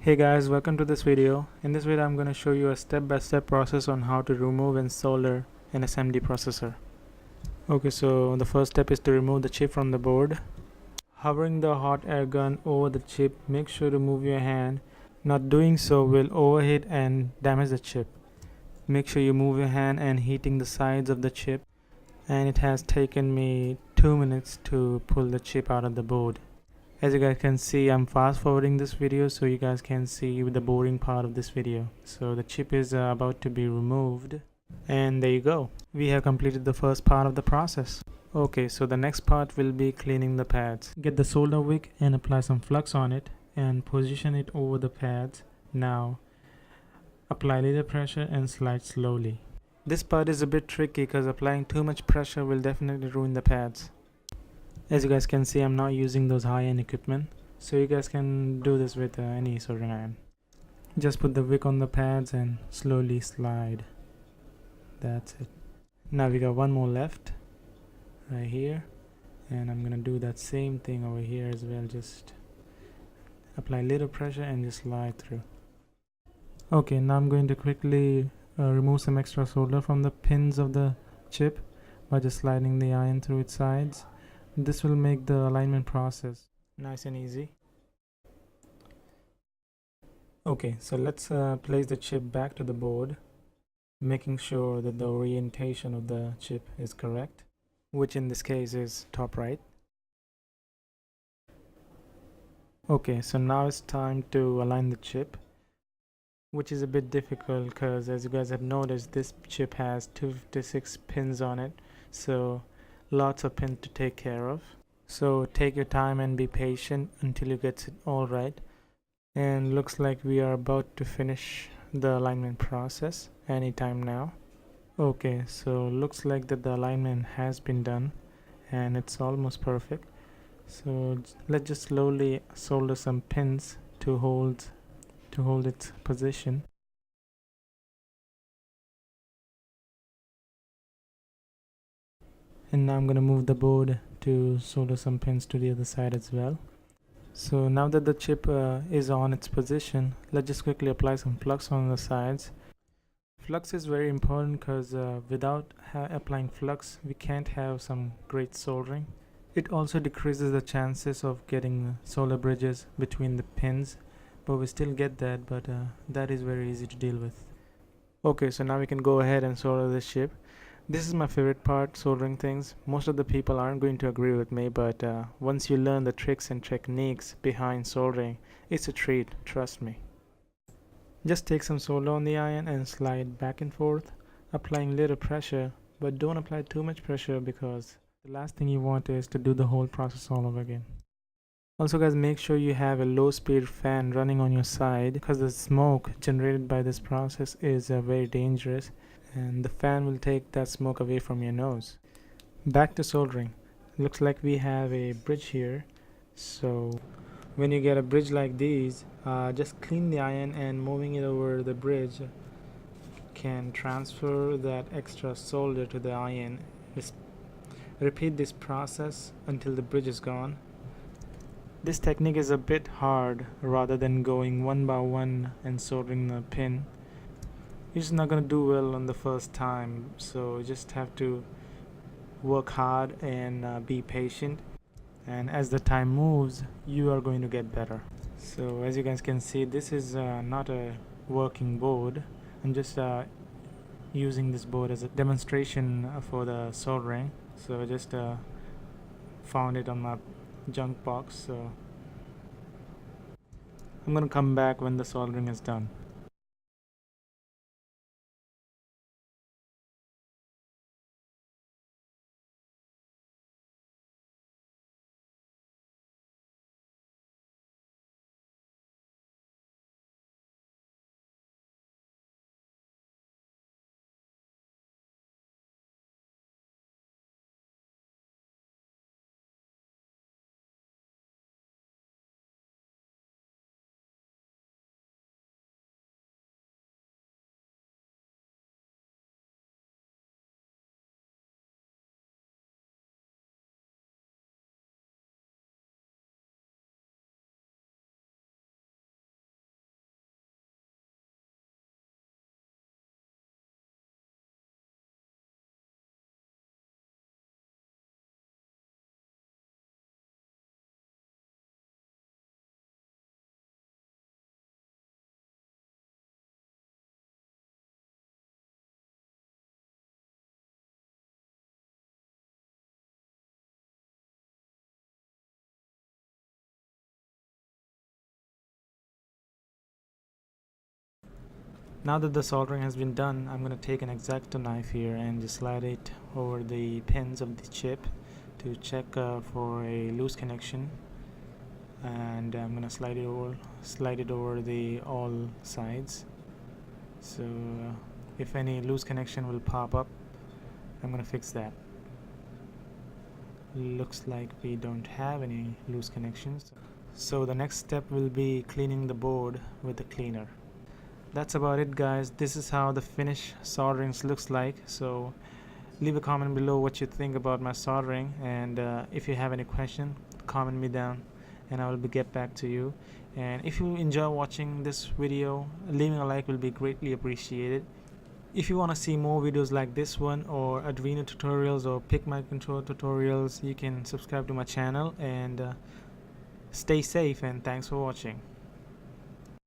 Hey guys, welcome to this video. In this video I'm going to show you a step-by-step process on how to remove and solder an SMD processor. Okay, so the first step is to remove the chip from the board. Hovering the hot air gun over the chip, make sure to move your hand. Not doing so will overheat and damage the chip. Make sure you move your hand and heating the sides of the chip, and it has taken me 2 minutes to pull the chip out of the board. As you guys can see, I'm fast forwarding this video so you guys can see the boring part of this video. So the chip is about to be removed, and there you go. We have completed the first part of the process. Okay, so the next part will be cleaning the pads. Get the solder wick and apply some flux on it and position it over the pads. Now apply little pressure and slide slowly. This part is a bit tricky because applying too much pressure will definitely ruin the pads. As you guys can see, I'm not using those high-end equipment, so you guys can do this with any soldering iron. Just put the wick on the pads and slowly slide. That's it. Now we got one more left right here, and I'm gonna do that same thing over here as well. Just apply little pressure and just slide through. Okay, now I'm going to quickly remove some extra solder from the pins of the chip by just sliding the iron through its sides. This will make the alignment process nice and easy. Okay, so let's place the chip back to the board, making sure that the orientation of the chip is correct, which in this case is top right. Okay, so now it's time to align the chip, which is a bit difficult because, as you guys have noticed, this chip has 256 pins on it, so lots of pins to take care of. So take your time and be patient until you get it all right. And looks like we are about to finish the alignment process anytime now. Okay, so looks like that the alignment has been done and it's almost perfect. So let's just slowly solder some pins to hold its position. And now I'm going to move the board to solder some pins to the other side as well. So now that the chip is on its position, let's just quickly apply some flux on the sides. Flux is very important because without applying flux, we can't have some great soldering. It also decreases the chances of getting solder bridges between the pins, but we still get that, but that is very easy to deal with. Okay, so now we can go ahead and solder this chip. This is my favorite part, soldering things. Most of the people aren't going to agree with me, but once you learn the tricks and techniques behind soldering, it's a treat, trust me. Just take some solder on the iron and slide back and forth, applying little pressure, but don't apply too much pressure because the last thing you want is to do the whole process all over again. Also guys, make sure you have a low speed fan running on your side because the smoke generated by this process is very dangerous, and the fan will take that smoke away from your nose. Back to soldering. Looks like we have a bridge here, so when you get a bridge like these, just clean the iron, and moving it over the bridge can transfer that extra solder to the iron. Just repeat this process until the bridge is gone. This technique is a bit hard rather than going one by one and soldering the pin. You're just not gonna do well on the first time, so you just have to work hard and be patient, and as the time moves you are going to get better. So as you guys can see, this is not a working board. I'm just using this board as a demonstration for the soldering, so I just found it on my junk box, so I'm gonna come back when the soldering is done. Now that the soldering has been done, I'm going to take an X-Acto knife here and just slide it over the pins of the chip to check for a loose connection, and I'm going to slide it over the all sides. So if any loose connection will pop up, I'm going to fix that. Looks like we don't have any loose connections. So the next step will be cleaning the board with the cleaner. That's about it, guys. This is how the finished soldering looks like. So leave a comment below what you think about my soldering, and if you have any question, comment me down and I will get back to you. And if you enjoy watching this video, leaving a like will be greatly appreciated. If you want to see more videos like this one, or Arduino tutorials or PIC microcontroller tutorials, you can subscribe to my channel, and stay safe, and thanks for watching.